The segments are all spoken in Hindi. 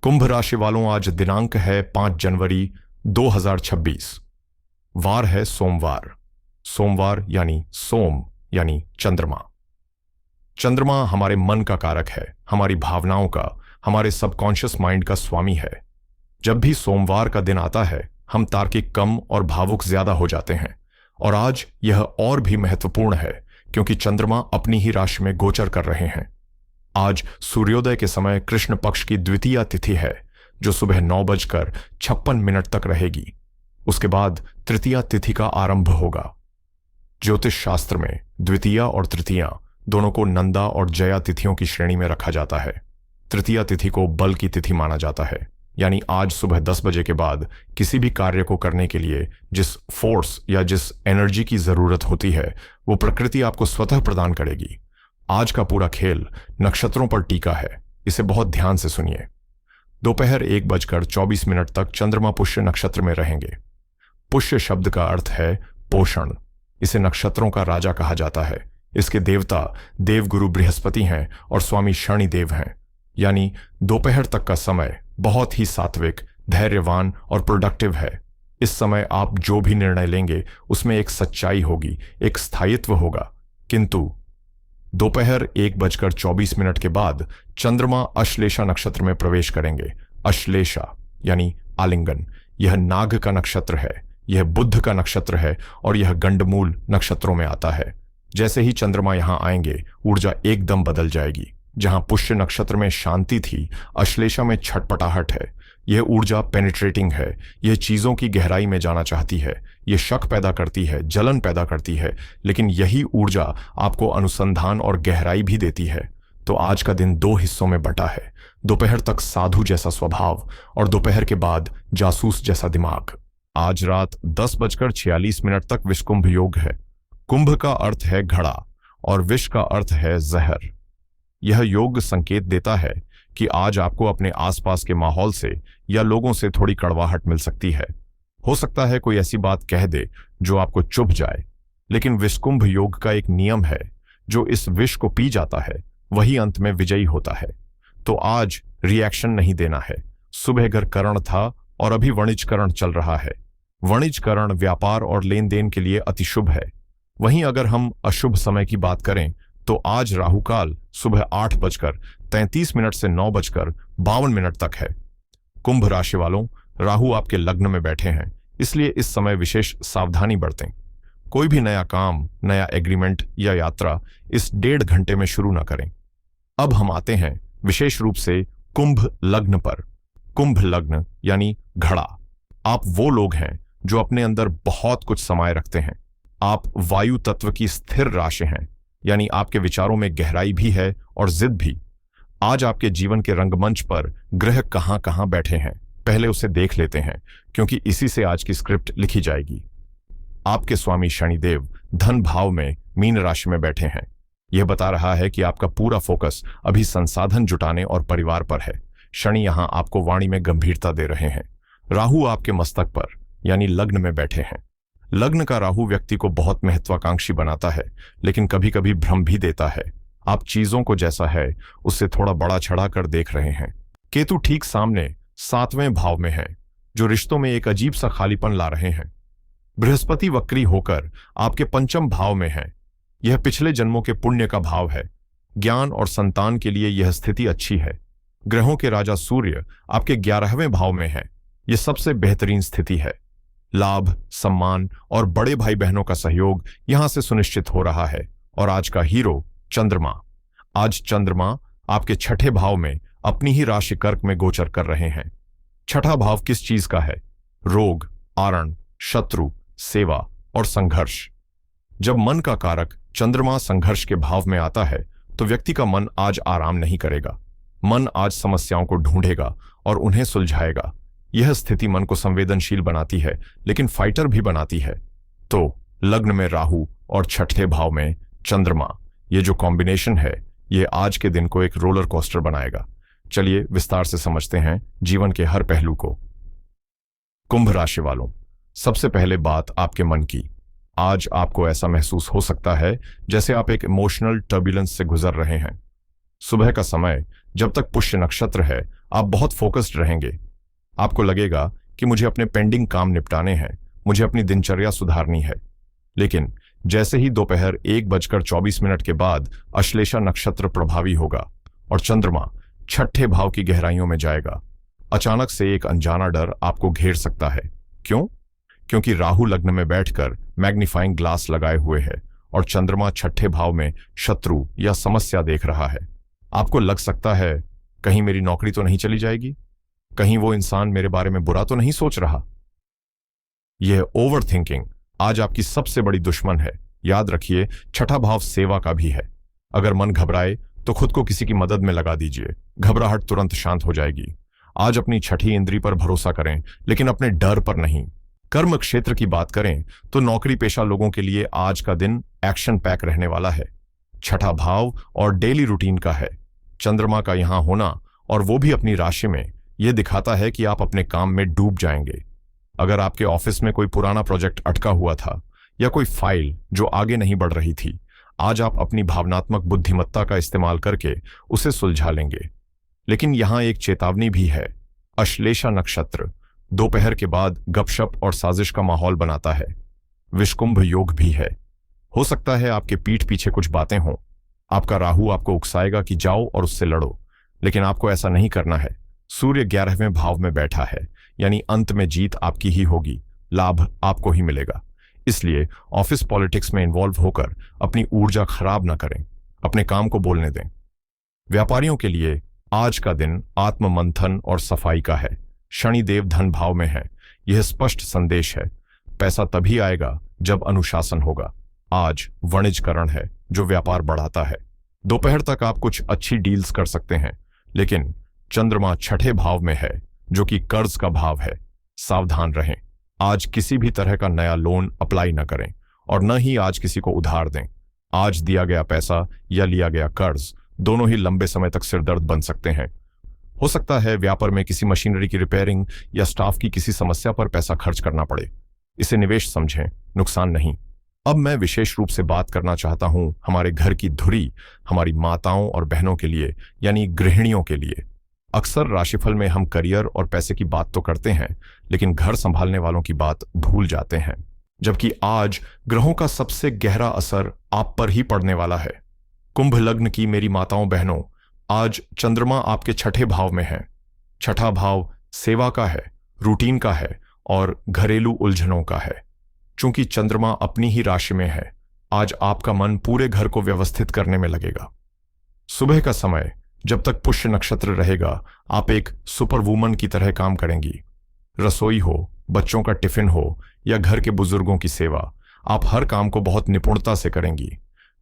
कुंभ राशि वालों, आज दिनांक है 5 जनवरी 2026। वार है सोमवार। सोमवार यानी सोम यानी चंद्रमा। चंद्रमा हमारे मन का कारक है, हमारी भावनाओं का, हमारे सबकॉन्शियस माइंड का स्वामी है। जब भी सोमवार का दिन आता है हम तार्किक कम और भावुक ज्यादा हो जाते हैं। और आज यह और भी महत्वपूर्ण है क्योंकि चंद्रमा अपनी ही राशि में गोचर कर रहे हैं। आज सूर्योदय के समय कृष्ण पक्ष की द्वितीया तिथि है जो सुबह 9:56 तक रहेगी। उसके बाद तृतीया तिथि का आरंभ होगा। ज्योतिष शास्त्र में द्वितीया और तृतीया दोनों को नंदा और जया तिथियों की श्रेणी में रखा जाता है। तृतीया तिथि को बल की तिथि माना जाता है, यानी आज सुबह 10 बजे के बाद किसी भी कार्य को करने के लिए जिस फोर्स या जिस एनर्जी की जरूरत होती है वो प्रकृति आपको स्वतः प्रदान करेगी। आज का पूरा खेल नक्षत्रों पर टीका है, इसे बहुत ध्यान से सुनिए। दोपहर 1:24 तक चंद्रमा पुष्य नक्षत्र में रहेंगे। पुष्य शब्द का अर्थ है पोषण। इसे नक्षत्रों का राजा कहा जाता है। इसके देवता देवगुरु बृहस्पति हैं और स्वामी शनि देव हैं। यानी दोपहर तक का समय बहुत ही सात्विक, धैर्यवान और प्रोडक्टिव है। इस समय आप जो भी निर्णय लेंगे उसमें एक सच्चाई होगी, एक स्थायित्व होगा। किंतु दोपहर 1:24 के बाद चंद्रमा अश्लेषा नक्षत्र में प्रवेश करेंगे। अश्लेषा यानी आलिंगन। यह नाग का नक्षत्र है, यह बुध का नक्षत्र है और यह गंडमूल नक्षत्रों में आता है। जैसे ही चंद्रमा यहां आएंगे ऊर्जा एकदम बदल जाएगी। जहां पुष्य नक्षत्र में शांति थी, अश्लेषा में छटपटाहट है। यह ऊर्जा पेनिट्रेटिंग है, यह चीजों की गहराई में जाना चाहती है, यह शक पैदा करती है, जलन पैदा करती है, लेकिन यही ऊर्जा आपको अनुसंधान और गहराई भी देती है। तो आज का दिन 2 हिस्सों में बटा है। दोपहर तक साधु जैसा स्वभाव और दोपहर के बाद जासूस जैसा दिमाग। आज रात 10:46 तक विषकुंभ योग है। कुंभ का अर्थ है घड़ा और विष का अर्थ है जहर। यह योग संकेत देता है कि आज आपको अपने आसपास के माहौल से या लोगों से थोड़ी कड़वाहट मिल सकती है। हो सकता है कोई ऐसी बात कह दे जो आपको चुभ जाए, लेकिन विषकुंभ योग का एक नियम है, जो इस विष को पी जाता है वही अंत में विजयी होता है। तो आज रिएक्शन नहीं देना है। सुबह घर करण था और अभी वणिजकरण चल रहा है। वणिजकरण व्यापार और लेन देन के लिए अति शुभ है। वहीं अगर हम अशुभ समय की बात करें तो आज राहुकाल सुबह 8:33 से 9:52 तक है। कुंभ राशि वालों, राहु आपके लग्न में बैठे हैं, इसलिए इस समय विशेष सावधानी बरतें। कोई भी नया काम, नया एग्रीमेंट या यात्रा इस 1.5 घंटे में शुरू न करें। अब हम आते हैं विशेष रूप से कुंभ लग्न पर। कुंभ लग्न यानी घड़ा। आप वो लोग हैं जो अपने अंदर बहुत कुछ समाये रखते हैं। आप वायु तत्व की स्थिर राशि हैं, यानी आपके विचारों में गहराई भी है और जिद भी। आज आपके जीवन के रंगमंच पर ग्रह कहां कहां बैठे हैं, पहले उसे देख लेते हैं, क्योंकि इसी से आज की स्क्रिप्ट लिखी जाएगी। आपके स्वामी शनिदेव धन भाव में मीन राशि में बैठे हैं। यह बता रहा है कि आपका पूरा फोकस अभी संसाधन जुटाने और परिवार पर है। शनि यहां आपको वाणी में गंभीरता दे रहे हैं। राहु आपके मस्तक पर यानी लग्न में बैठे हैं। लग्न का राहु व्यक्ति को बहुत महत्वाकांक्षी बनाता है, लेकिन कभी कभी भ्रम भी देता है। आप चीजों को जैसा है उससे थोड़ा बड़ा चढ़ा कर देख रहे हैं। केतु ठीक सामने 7वें भाव में है, जो रिश्तों में एक अजीब सा खालीपन ला रहे हैं। बृहस्पति वक्री होकर आपके 5वें भाव में है। यह पिछले जन्मों के पुण्य का भाव है। ज्ञान और संतान के लिए यह स्थिति अच्छी है। ग्रहों के राजा सूर्य आपके 11वें भाव में है। यह सबसे बेहतरीन स्थिति है। लाभ, सम्मान और बड़े भाई बहनों का सहयोग यहां से सुनिश्चित हो रहा है। और आज का हीरो चंद्रमा। आज चंद्रमा आपके 6ठे भाव में अपनी ही राशि कर्क में गोचर कर रहे हैं। 6ठा भाव किस चीज का है? रोग, आरण, शत्रु, सेवा और संघर्ष। जब मन का कारक चंद्रमा संघर्ष के भाव में आता है तो व्यक्ति का मन आज आराम नहीं करेगा। मन आज समस्याओं को ढूंढेगा और उन्हें सुलझाएगा। यह स्थिति मन को संवेदनशील बनाती है, लेकिन फाइटर भी बनाती है। तो लग्न में राहु और 6ठे भाव में चंद्रमा, ये जो कॉम्बिनेशन है ये आज के दिन को एक रोलर कोस्टर बनाएगा। चलिए विस्तार से समझते हैं जीवन के हर पहलू को। कुंभ राशि वालों, सबसे पहले बात आपके मन की। आज आपको ऐसा महसूस हो सकता है जैसे आप एक इमोशनल टर्बुलेंस से गुजर रहे हैं। सुबह का समय जब तक पुष्य नक्षत्र है आप बहुत फोकस्ड रहेंगे। आपको लगेगा कि मुझे अपने पेंडिंग काम निपटाने हैं, मुझे अपनी दिनचर्या सुधारनी है। लेकिन जैसे ही दोपहर 1:24 के बाद अश्लेषा नक्षत्र प्रभावी होगा और चंद्रमा छठे भाव की गहराइयों में जाएगा, अचानक से एक अनजाना डर आपको घेर सकता है। क्यों? क्योंकि राहु लग्न में बैठकर मैग्नीफाइंग ग्लास लगाए हुए है और चंद्रमा छठे भाव में शत्रु या समस्या देख रहा है। आपको लग सकता है, कहीं मेरी नौकरी तो नहीं चली जाएगी, कहीं वो इंसान मेरे बारे में बुरा तो नहीं सोच रहा। यह ओवर थिंकिंग आज आपकी सबसे बड़ी दुश्मन है। याद रखिए, छठा भाव सेवा का भी है। अगर मन घबराए तो खुद को किसी की मदद में लगा दीजिए, घबराहट तुरंत शांत हो जाएगी। आज अपनी छठी इंद्री पर भरोसा करें, लेकिन अपने डर पर नहीं। कर्म क्षेत्र की बात करें तो नौकरी पेशा लोगों के लिए आज का दिन एक्शन पैक रहने वाला है। छठा भाव और डेली रूटीन का है। चंद्रमा का यहां होना और वो भी अपनी राशि में, यह दिखाता है कि आप अपने काम में डूब जाएंगे। अगर आपके ऑफिस में कोई पुराना प्रोजेक्ट अटका हुआ था या कोई फाइल जो आगे नहीं बढ़ रही थी, आज आप अपनी भावनात्मक बुद्धिमत्ता का इस्तेमाल करके उसे सुलझा लेंगे। लेकिन यहां एक चेतावनी भी है। अश्लेषा नक्षत्र दोपहर के बाद गपशप और साजिश का माहौल बनाता है। विषकुंभ योग भी है। हो सकता है आपके पीठ पीछे कुछ बातें हों। आपका राहु आपको उकसाएगा कि जाओ और उससे लड़ो, लेकिन आपको ऐसा नहीं करना है। सूर्य 11वें भाव में बैठा है, यानी अंत में जीत आपकी ही होगी, लाभ आपको ही मिलेगा। इसलिए ऑफिस पॉलिटिक्स में इन्वॉल्व होकर अपनी ऊर्जा खराब ना करें, अपने काम को बोलने दें। व्यापारियों के लिए आज का दिन आत्म मंथन और सफाई का है। शनिदेव धन भाव में है। यह स्पष्ट संदेश है, पैसा तभी आएगा जब अनुशासन होगा। आज वाणिज्यकरण है जो व्यापार बढ़ाता है। दोपहर तक आप कुछ अच्छी डील्स कर सकते हैं, लेकिन चंद्रमा छठे भाव में है जो कि कर्ज का भाव है। सावधान रहें। आज किसी भी तरह का नया लोन अप्लाई न करें और न ही आज किसी को उधार दें। आज दिया गया पैसा या लिया गया कर्ज दोनों ही लंबे समय तक सिरदर्द बन सकते हैं। हो सकता है व्यापार में किसी मशीनरी की रिपेयरिंग या स्टाफ की किसी समस्या पर पैसा खर्च करना पड़े। इसे निवेश समझें, नुकसान नहीं। अब मैं विशेष रूप से बात करना चाहता हूं हमारे घर की धुरी, हमारी माताओं और बहनों के लिए, यानी गृहिणियों के लिए। अक्सर राशिफल में हम करियर और पैसे की बात तो करते हैं, लेकिन घर संभालने वालों की बात भूल जाते हैं। जबकि आज ग्रहों का सबसे गहरा असर आप पर ही पड़ने वाला है। कुंभ लग्न की मेरी माताओं बहनों, आज चंद्रमा आपके छठे भाव में है। छठा भाव सेवा का है, रूटीन का है और घरेलू उलझनों का है। चूंकि चंद्रमा अपनी ही राशि में है, आज आपका मन पूरे घर को व्यवस्थित करने में लगेगा। सुबह का समय जब तक पुष्य नक्षत्र रहेगा, आप एक सुपर वुमन की तरह काम करेंगी। रसोई हो, बच्चों का टिफिन हो या घर के बुजुर्गों की सेवा, आप हर काम को बहुत निपुणता से करेंगी।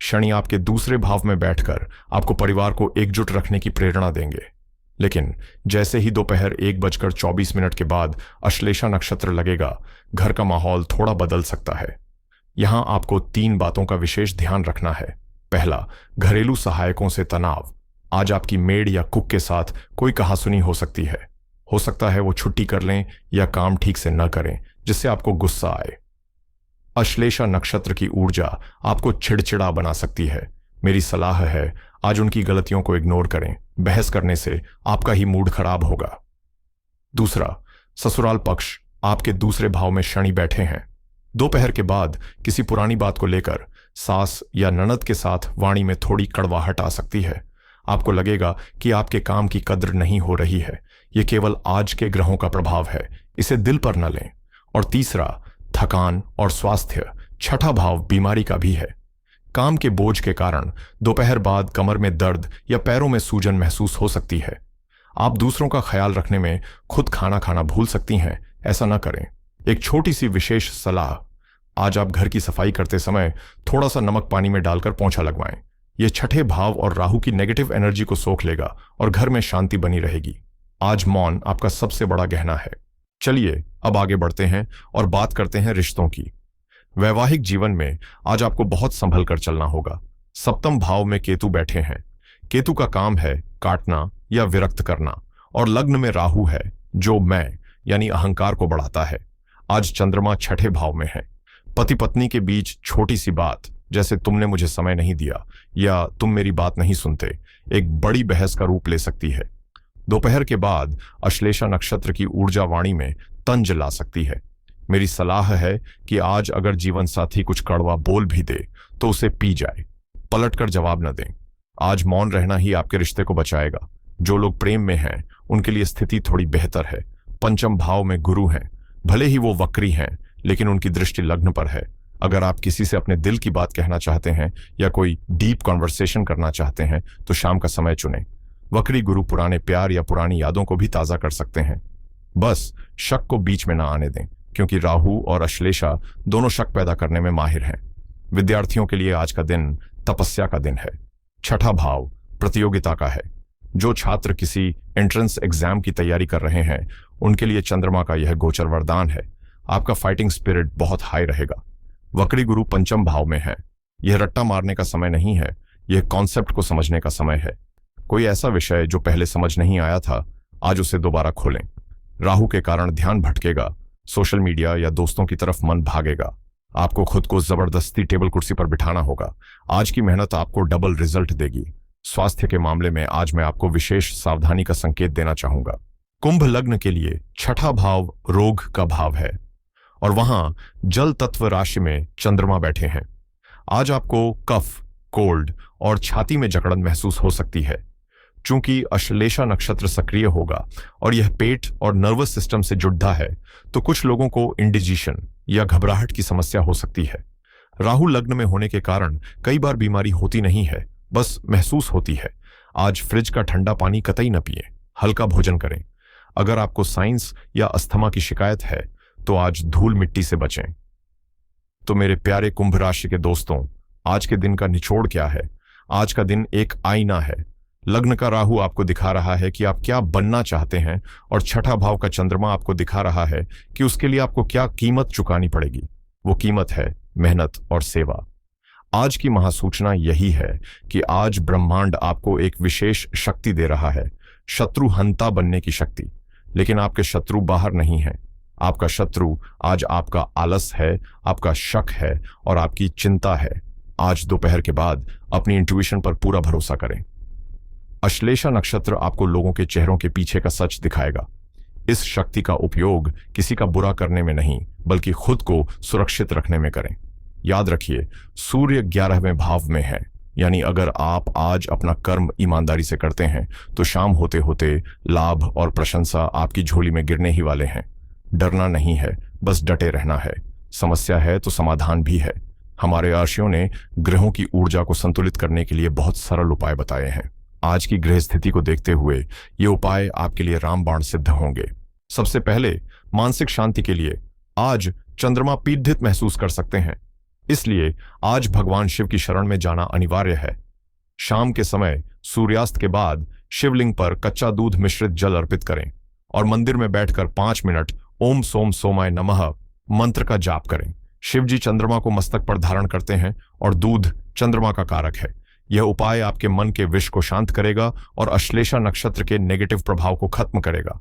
शनि आपके दूसरे भाव में बैठकर आपको परिवार को एकजुट रखने की प्रेरणा देंगे। लेकिन जैसे ही दोपहर 1:24 के बाद अश्लेषा नक्षत्र लगेगा, घर का माहौल थोड़ा बदल सकता है। यहां आपको 3 बातों का विशेष ध्यान रखना है। पहला, घरेलू सहायकों से तनाव। आज आपकी मेड या कुक के साथ कोई कहासुनी हो सकती है। हो सकता है वो छुट्टी कर लें या काम ठीक से न करें, जिससे आपको गुस्सा आए। अश्लेषा नक्षत्र की ऊर्जा आपको चिड़चिड़ा बना सकती है। मेरी सलाह है, आज उनकी गलतियों को इग्नोर करें। बहस करने से आपका ही मूड खराब होगा। दूसरा, ससुराल पक्ष आपके दूसरे भाव में शनि बैठे हैं। दोपहर के बाद किसी पुरानी बात को लेकर सास या ननद के साथ वाणी में थोड़ी कड़वाहट आ सकती है। आपको लगेगा कि आपके काम की कद्र नहीं हो रही है। यह केवल आज के ग्रहों का प्रभाव है, इसे दिल पर न लें। और तीसरा, थकान और स्वास्थ्य। छठा भाव बीमारी का भी है। काम के बोझ के कारण दोपहर बाद कमर में दर्द या पैरों में सूजन महसूस हो सकती है। आप दूसरों का ख्याल रखने में खुद खाना खाना भूल सकती हैं, ऐसा न करें। एक छोटी सी विशेष सलाह, आज आप घर की सफाई करते समय थोड़ा सा नमक पानी में डालकर पोंछा लगवाएं। यह छठे भाव और राहु की नेगेटिव एनर्जी को सोख लेगा और घर में शांति बनी रहेगी। आज मौन आपका सबसे बड़ा गहना है। चलिए अब आगे बढ़ते हैं और बात करते हैं रिश्तों की। वैवाहिक जीवन में आज आपको बहुत संभल कर चलना होगा। सप्तम भाव में केतु बैठे हैं। केतु का काम है काटना या विरक्त करना, और लग्न में राहु है जो मैं यानी अहंकार को बढ़ाता है। आज चंद्रमा छठे भाव में है। पति पत्नी के बीच छोटी सी बात, जैसे तुमने मुझे समय नहीं दिया या तुम मेरी बात नहीं सुनते, एक बड़ी बहस का रूप ले सकती है। दोपहर के बाद अश्लेषा नक्षत्र की ऊर्जा वाणी में तंज ला सकती है। मेरी सलाह है कि आज अगर जीवन साथी कुछ कड़वा बोल भी दे तो उसे पी जाए, पलटकर जवाब न दें। आज मौन रहना ही आपके रिश्ते को बचाएगा। जो लोग प्रेम में हैं उनके लिए स्थिति थोड़ी बेहतर है। पंचम भाव में गुरु हैं, भले ही वो वक्री हैं लेकिन उनकी दृष्टि लग्न पर है। अगर आप किसी से अपने दिल की बात कहना चाहते हैं या कोई डीप कॉन्वर्सेशन करना चाहते हैं तो शाम का समय चुनें। वक्री गुरु पुराने प्यार या पुरानी यादों को भी ताजा कर सकते हैं। बस शक को बीच में ना आने दें, क्योंकि राहु और अश्लेषा दोनों शक पैदा करने में माहिर हैं। विद्यार्थियों के लिए आज का दिन तपस्या का दिन है। छठा भाव प्रतियोगिता का है। जो छात्र किसी एंट्रेंस एग्जाम की तैयारी कर रहे हैं उनके लिए चंद्रमा का यह गोचर वरदान है। आपका फाइटिंग स्पिरिट बहुत हाई रहेगा। वक्री गुरु पंचम भाव में है। यह रट्टा मारने का समय नहीं है, यह कॉन्सेप्ट को समझने का समय है। कोई ऐसा विषय जो पहले समझ नहीं आया था, आज उसे दोबारा खोलें। राहु के कारण ध्यान भटकेगा, सोशल मीडिया या दोस्तों की तरफ मन भागेगा। आपको खुद को जबरदस्ती टेबल कुर्सी पर बिठाना होगा। आज की मेहनत आपको डबल रिजल्ट देगी। स्वास्थ्य के मामले में आज मैं आपको विशेष सावधानी का संकेत देना चाहूंगा। कुंभ लग्न के लिए छठा भाव रोग का भाव है और वहां जल तत्व राशि में चंद्रमा बैठे हैं। आज आपको कफ, कोल्ड और छाती में जकड़न महसूस हो सकती है। चूंकि अश्लेषा नक्षत्र सक्रिय होगा और यह पेट और नर्वस सिस्टम से जुड़ा है तो कुछ लोगों को इंडिजेशन या घबराहट की समस्या हो सकती है। राहु लग्न में होने के कारण कई बार बीमारी होती नहीं है, बस महसूस होती है। आज फ्रिज का ठंडा पानी कतई न पिएं, हल्का भोजन करें। अगर आपको साइंस या अस्थमा की शिकायत है तो आज धूल मिट्टी से बचें। तो मेरे प्यारे कुंभ राशि के दोस्तों, आज के दिन का निचोड़ क्या है? आज का दिन एक आईना है। लग्न का राहु आपको दिखा रहा है कि आप क्या बनना चाहते हैं और छठा भाव का चंद्रमा आपको दिखा रहा है कि उसके लिए आपको क्या कीमत चुकानी पड़ेगी। वो कीमत है मेहनत और सेवा। आज की महासूचना यही है कि आज ब्रह्मांड आपको एक विशेष शक्ति दे रहा है, शत्रु हंता बनने की शक्ति। लेकिन आपके शत्रु बाहर नहीं है। आपका शत्रु आज आपका आलस है, आपका शक है और आपकी चिंता है। आज दोपहर के बाद अपनी इंट्यूशन पर पूरा भरोसा करें। अश्लेषा नक्षत्र आपको लोगों के चेहरों के पीछे का सच दिखाएगा। इस शक्ति का उपयोग किसी का बुरा करने में नहीं, बल्कि खुद को सुरक्षित रखने में करें। याद रखिए, सूर्य 11वें भाव में है, यानी अगर आप आज अपना कर्म ईमानदारी से करते हैं तो शाम होते होते लाभ और प्रशंसा आपकी झोली में गिरने ही वाले हैं। डरना नहीं है, बस डटे रहना है। समस्या है तो समाधान भी है। हमारे आर्षियों ने ग्रहों की ऊर्जा को संतुलित करने के लिए बहुत सरल उपाय बताए हैं। आज की ग्रह स्थिति को देखते हुए ये उपाय आपके लिए रामबाण सिद्ध होंगे। सबसे पहले मानसिक शांति के लिए आज चंद्रमा पीड़ित महसूस कर सकते हैं, इसलिए आज भगवान शिव की शरण में जाना अनिवार्य है। शाम के समय सूर्यास्त के बाद शिवलिंग पर कच्चा दूध मिश्रित जल अर्पित करें और मंदिर में बैठकर 5 मिनट ओम सोम सोमाय नमः मंत्र का जाप करें। शिवजी चंद्रमा को मस्तक पर धारण करते हैं और दूध चंद्रमा का कारक है। यह उपाय आपके मन के विष को शांत करेगा और अश्लेषा नक्षत्र के नेगेटिव प्रभाव को खत्म करेगा।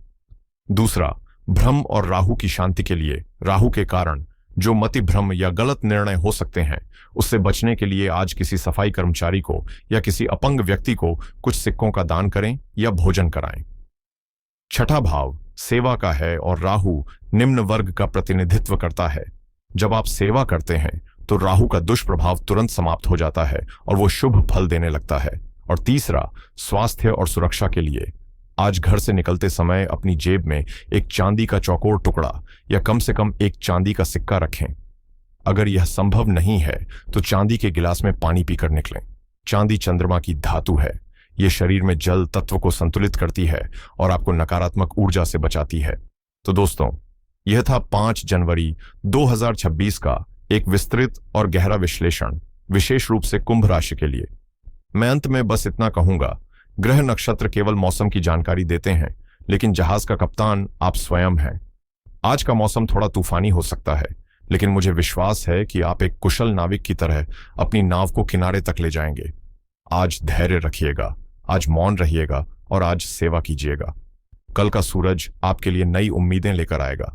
दूसरा, भ्रम और राहु की शांति के लिए राहु के कारण जो मति भ्रम या गलत निर्णय हो सकते हैं, उससे बचने के लिए आज किसी सफाई कर्मचारी को या किसी अपंग व्यक्ति को कुछ सिक्कों का दान करें या भोजन कराएं। छठा भाव सेवा का है और राहु निम्न वर्ग का प्रतिनिधित्व करता है। जब आप सेवा करते हैं तो राहु का दुष्प्रभाव तुरंत समाप्त हो जाता है और वो शुभ फल देने लगता है। और तीसरा, स्वास्थ्य और सुरक्षा के लिए आज घर से निकलते समय अपनी जेब में एक चांदी का चौकोर टुकड़ा या कम से कम एक चांदी का सिक्का रखें। अगर यह संभव नहीं है तो चांदी के गिलास में पानी पीकर निकलें। चांदी चंद्रमा की धातु है। यह शरीर में जल तत्व को संतुलित करती है और आपको नकारात्मक ऊर्जा से बचाती है। तो दोस्तों, यह था 5 जनवरी 2026 का एक विस्तृत और गहरा विश्लेषण, विशेष रूप से कुंभ राशि के लिए। मैं अंत में बस इतना कहूंगा, ग्रह नक्षत्र केवल मौसम की जानकारी देते हैं, लेकिन जहाज का कप्तान आप स्वयं हैं। आज का मौसम थोड़ा तूफानी हो सकता है, लेकिन मुझे विश्वास है कि आप एक कुशल नाविक की तरह अपनी नाव को किनारे तक ले जाएंगे। आज धैर्य रखिएगा, आज मौन रहिएगा और आज सेवा कीजिएगा। कल का सूरज आपके लिए नई उम्मीदें लेकर आएगा।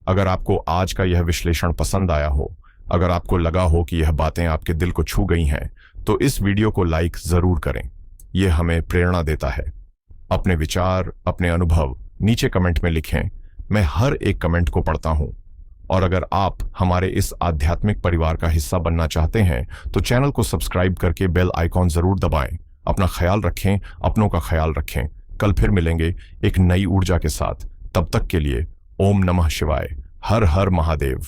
अगर आपको आज का यह विश्लेषण पसंद आया हो, अगर आपको लगा हो कि यह बातें आपके दिल को छू गई हैं, तो इस वीडियो को लाइक जरूर करें। यह हमें प्रेरणा देता है। अपने विचार, अपने अनुभव नीचे कमेंट में लिखें। मैं हर एक कमेंट को पढ़ता हूं। और अगर आप हमारे इस आध्यात्मिक परिवार का हिस्सा बनना चाहते हैं तो चैनल को सब्सक्राइब करके बेल आइकॉन जरूर दबाएं। अपना ख्याल रखें, अपनों का ख्याल रखें। कल फिर मिलेंगे एक नई ऊर्जा के साथ। तब तक के लिए ओम नमः शिवाय। हर हर महादेव।